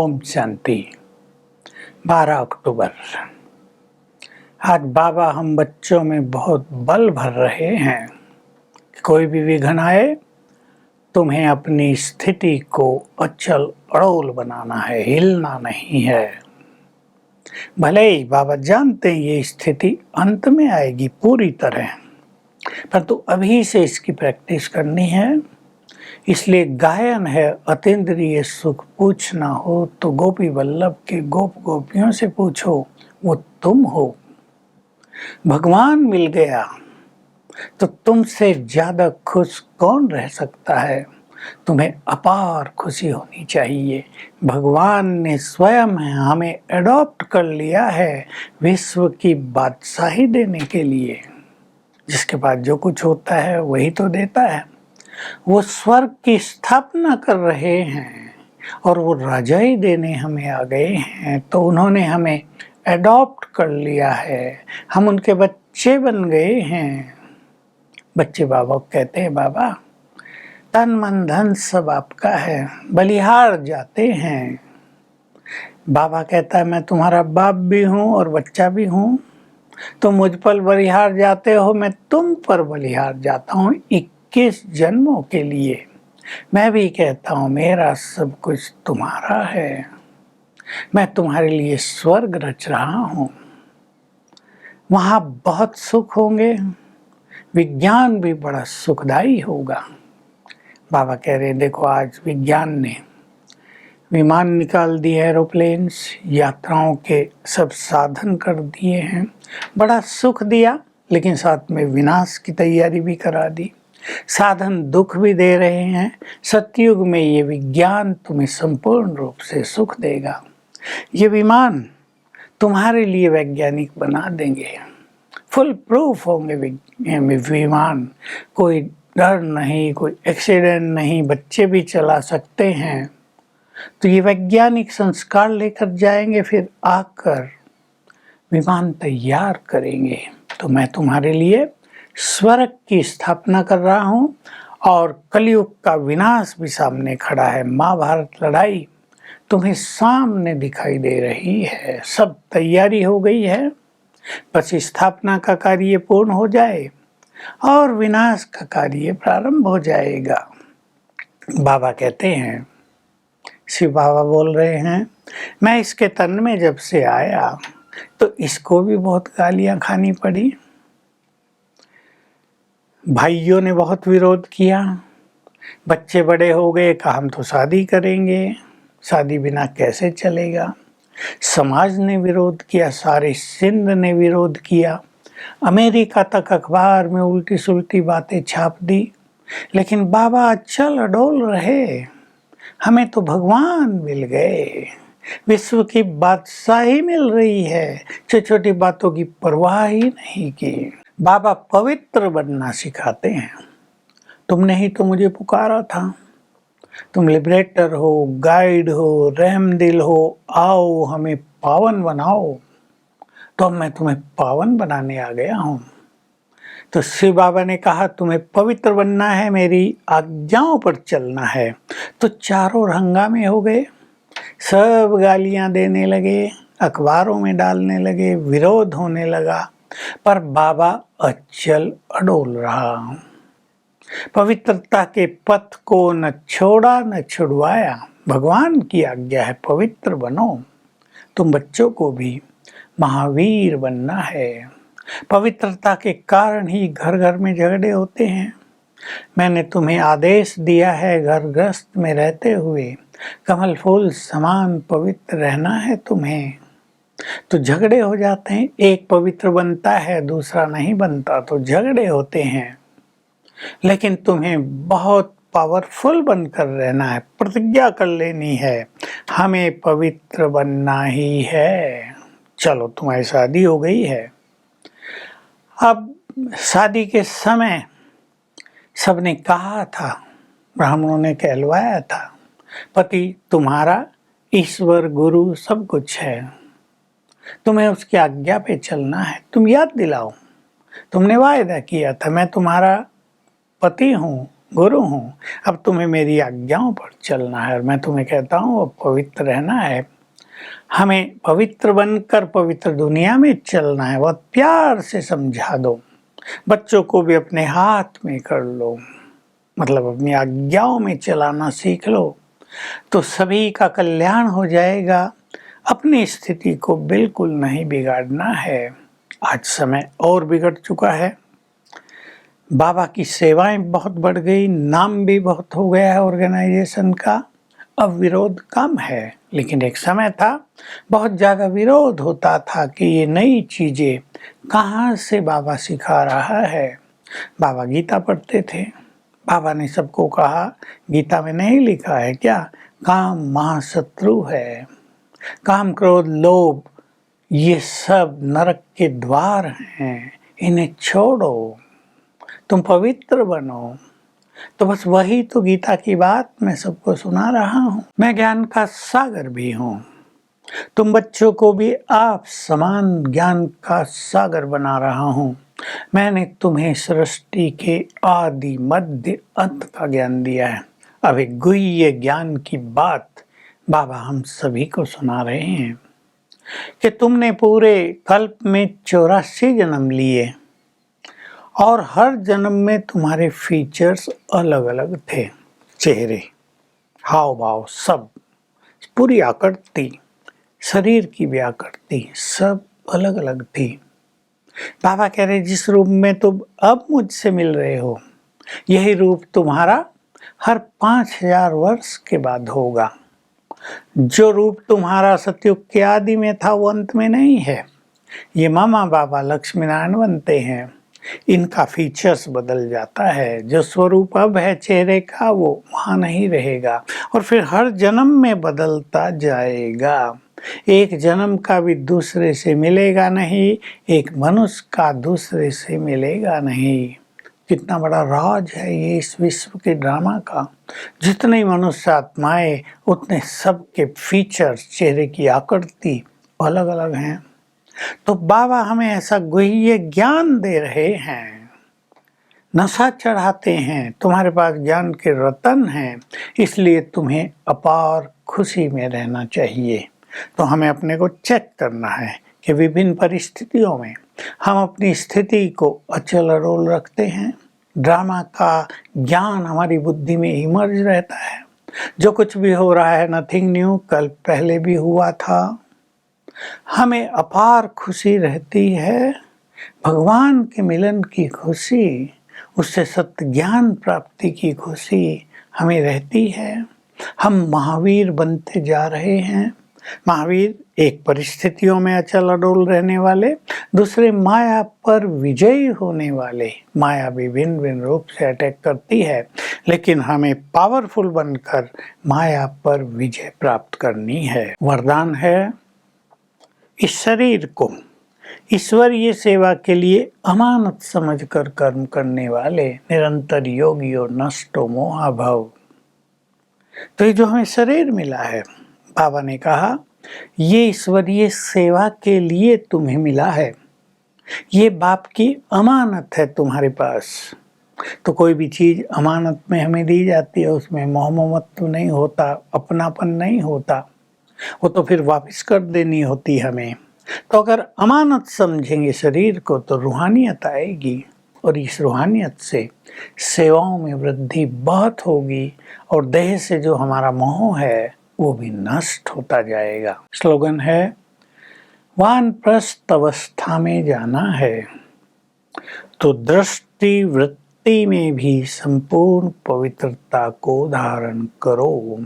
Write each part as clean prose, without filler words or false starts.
ओम शांति। 12 अक्टूबर। आज बाबा हम बच्चों में बहुत बल भर रहे हैं। कोई भी विघ्न आए, तुम्हें अपनी स्थिति को अचल अड़ोल बनाना है, हिलना नहीं है। भले ही बाबा जानते हैं ये स्थिति अंत में आएगी पूरी तरह, परंतु अभी से इसकी प्रैक्टिस करनी है। इसलिए गायन है अतीन्द्रिय सुख पूछना हो तो गोपी वल्लभ के गोप गोपियों से पूछो, वो तुम हो। भगवान मिल गया तो तुमसे ज्यादा खुश कौन रह सकता है। तुम्हें अपार खुशी होनी चाहिए। भगवान ने स्वयं हमें एडॉप्ट कर लिया है विश्व की बादशाही देने के लिए। जिसके बाद जो कुछ होता है वही तो देता है। वो स्वर्ग की स्थापना कर रहे हैं और वो राजाई देने हमें आ गए हैं, तो उन्होंने हमें एडॉप्ट कर लिया है। हम उनके बच्चे बन गए हैं। बच्चे बाबा को कहते हैं, बाबा तन मन धन सब आपका है, बलिहार जाते हैं। बाबा कहता है, मैं तुम्हारा बाप भी हूँ और बच्चा भी हूँ। तुम मुझ पर बलिहार जाते हो, मैं तुम पर बलिहार जाता हूँ 21 जन्मों के लिए। मैं भी कहता हूँ मेरा सब कुछ तुम्हारा है। मैं तुम्हारे लिए स्वर्ग रच रहा हूँ। वहाँ बहुत सुख होंगे, विज्ञान भी बड़ा सुखदायी होगा। बाबा कह रहे, देखो आज विज्ञान ने विमान निकाल दिए, एरोप्लेन्स, यात्राओं के सब साधन कर दिए हैं। बड़ा सुख दिया, लेकिन साथ में विनाश की तैयारी भी करा दी। साधन दुख भी दे रहे हैं। सतयुग में ये विज्ञान तुम्हें संपूर्ण रूप से सुख देगा। ये विमान तुम्हारे लिए वैज्ञानिक बना देंगे, फुल प्रूफ होंगे विमान। कोई डर नहीं, कोई एक्सीडेंट नहीं, बच्चे भी चला सकते हैं। तो ये वैज्ञानिक संस्कार लेकर जाएंगे, फिर आकर विमान तैयार करेंगे। तो मैं तुम्हारे लिए स्वर्ग की स्थापना कर रहा हूँ और कलयुग का विनाश भी सामने खड़ा है। महाभारत लड़ाई तुम्हें सामने दिखाई दे रही है। सब तैयारी हो गई है, बस स्थापना का कार्य पूर्ण हो जाए और विनाश का कार्य प्रारंभ हो जाएगा। बाबा कहते हैं, शिव बाबा बोल रहे हैं, मैं इसके तन में जब से आया तो इसको भी बहुत गालियां खानी पड़ी। भाइयों ने बहुत विरोध किया। बच्चे बड़े हो गए, कहा हम तो शादी करेंगे, शादी बिना कैसे चलेगा। समाज ने विरोध किया, सारे सिंध ने विरोध किया। अमेरिका तक अखबार में उल्टी सुल्टी बातें छाप दी। लेकिन बाबा अचल अडोल रहे। हमें तो भगवान मिल गए, विश्व की बादशाही मिल रही है। छोटी छोटी बातों की परवाह ही नहीं की। बाबा पवित्र बनना सिखाते हैं। तुमने ही तो मुझे पुकारा था। तुम लिबरेटर हो, गाइड हो, रहमदिल हो, आओ हमें पावन बनाओ। तो अब मैं तुम्हें पावन बनाने आ गया हूँ। तो शिव बाबा ने कहा, तुम्हें पवित्र बनना है, मेरी आज्ञाओं पर चलना है। तो चारों हंगामे हो गए, सब गालियां देने लगे, अखबारों में डालने लगे, विरोध होने लगा। पर बाबा अचल अडोल रहा। पवित्रता के पथ को न छोड़ा न छुड़वाया। भगवान की आज्ञा है, पवित्र बनो। तुम बच्चों को भी महावीर बनना है। पवित्रता के कारण ही घर घर में झगड़े होते हैं। मैंने तुम्हें आदेश दिया है, घर गृहस्थ में रहते हुए कमल फूल समान पवित्र रहना है तुम्हें। तो झगड़े हो जाते हैं, एक पवित्र बनता है, दूसरा नहीं बनता, तो झगड़े होते हैं। लेकिन तुम्हें बहुत पावरफुल बनकर रहना है, प्रतिज्ञा कर लेनी है, हमें पवित्र बनना ही है। चलो, तुम्हारी शादी हो गई है। अब शादी के समय सबने कहा था, ब्राह्मणों ने कहलवाया था, पति तुम्हारा ईश्वर गुरु सब कुछ है, तुम्हें उसकी आज्ञा पे चलना है। तुम याद दिलाओ, तुमने वायदा किया था, मैं तुम्हारा पति हूँ, गुरु हूँ, अब तुम्हें मेरी आज्ञाओं पर चलना है और मैं तुम्हें कहता हूँ अब पवित्र रहना है, हमें पवित्र बनकर पवित्र दुनिया में चलना है। बहुत प्यार से समझा दो, बच्चों को भी अपने हाथ में कर लो, मतलब अपनी आज्ञाओं में चलाना सीख लो, तो सभी का कल्याण हो जाएगा। अपनी स्थिति को बिल्कुल नहीं बिगाड़ना है। आज समय और बिगड़ चुका है, बाबा की सेवाएं बहुत बढ़ गई, नाम भी बहुत हो गया है ऑर्गेनाइजेशन का, अब विरोध कम है। लेकिन एक समय था बहुत ज़्यादा विरोध होता था कि ये नई चीज़ें कहाँ से बाबा सिखा रहा है। बाबा गीता पढ़ते थे, बाबा ने सबको कहा गीता में नहीं लिखा है क्या, काम महाशत्रु है, काम क्रोध लोभ ये सब नरक के द्वार हैं, इन्हें छोड़ो, तुम पवित्र बनो। तो बस वही तो गीता की बात मैं सबको सुना रहा हूँ। मैं ज्ञान का सागर भी हूँ, तुम बच्चों को भी आप समान ज्ञान का सागर बना रहा हूँ। मैंने तुम्हें सृष्टि के आदि मध्य अंत का ज्ञान दिया है। अब एक गुह्य ज्ञान की बात बाबा हम सभी को सुना रहे हैं कि तुमने पूरे कल्प में 84 जन्म लिए और हर जन्म में तुम्हारे फीचर्स अलग अलग थे, चेहरे, हाव भाव, सब, पूरी आकृति, शरीर की भी आकृति सब अलग अलग थी। बाबा कह रहे जिस रूप में तुम अब मुझसे मिल रहे हो, यही रूप तुम्हारा हर 5000 वर्ष के बाद होगा। जो रूप तुम्हारा सतयुग के आदि में था वो अंत में नहीं है। ये मामा बाबा लक्ष्मी नारायण बनते हैं, इनका फीचर्स बदल जाता है। जो स्वरूप अब है चेहरे का वो वहाँ नहीं रहेगा और फिर हर जन्म में बदलता जाएगा। एक जन्म का भी दूसरे से मिलेगा नहीं, एक मनुष्य का दूसरे से मिलेगा नहीं। कितना बड़ा राज है ये इस विश्व के ड्रामा का। जितने मनुष्य आत्माएं उतने सबके फीचर्स, चेहरे की आकृति अलग अलग हैं। तो बाबा हमें ऐसा गुह्य ज्ञान दे रहे हैं, नशा चढ़ाते हैं, तुम्हारे पास ज्ञान के रतन हैं, इसलिए तुम्हें अपार खुशी में रहना चाहिए। तो हमें अपने को चेक करना है कि विभिन्न परिस्थितियों में हम अपनी स्थिति को अचल अडोल रखते हैं। ड्रामा का ज्ञान हमारी बुद्धि में इमर्ज रहता है। जो कुछ भी हो रहा है नथिंग न्यू, कल पहले भी हुआ था। हमें अपार खुशी रहती है, भगवान के मिलन की खुशी, उससे सत्य ज्ञान प्राप्ति की खुशी हमें रहती है। हम महावीर बनते जा रहे हैं। महावीर एक परिस्थितियों में अचल अडोल रहने वाले, दूसरे माया पर विजयी होने वाले। माया भी भिन्न भिन्न रूप से अटैक करती है, लेकिन हमें पावरफुल बनकर माया पर विजय प्राप्त करनी है। वरदान है इस शरीर को ईश्वरीय सेवा के लिए अमानत समझकर कर्म करने वाले निरंतर योगियों नष्टो मोहा भव। तो ये जो हमें शरीर मिला है, बाबा ने कहा ये ईश्वरीय सेवा के लिए तुम्हें मिला है, ये बाप की अमानत है तुम्हारे पास। तो कोई भी चीज़ अमानत में हमें दी जाती है, उसमें मोह ममत्व नहीं होता, अपनापन नहीं होता, वो तो फिर वापस कर देनी होती हमें। तो अगर अमानत समझेंगे शरीर को तो रूहानियत आएगी और इस रूहानियत से सेवाओं में वृद्धि बहुत होगी और देह से जो हमारा मोह है वो भी नष्ट होता जाएगा। स्लोगन है वानप्रस्थ अवस्था में जाना है तो दृष्टि वृत्ति में भी संपूर्ण पवित्रता को धारण करो।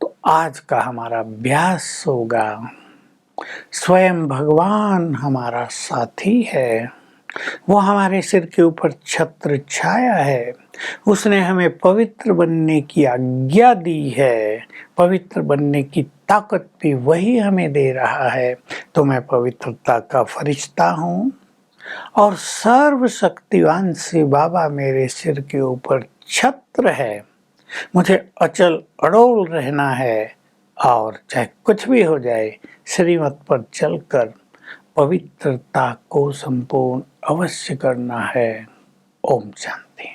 तो आज का हमारा अभ्यास होगा, स्वयं भगवान हमारा साथी है, वो हमारे सिर के ऊपर छत्र छाया है, उसने हमें पवित्र बनने की आज्ञा दी है, पवित्र बनने की ताकत भी वही हमें दे रहा है। तो मैं पवित्रता का फरिश्ता हूँ और सर्वशक्तिवान से बाबा मेरे सिर के ऊपर छत्र है। मुझे अचल अडोल रहना है और चाहे कुछ भी हो जाए श्रीमत पर चलकर पवित्रता को संपूर्ण अवश्य करना है। ओम शांति।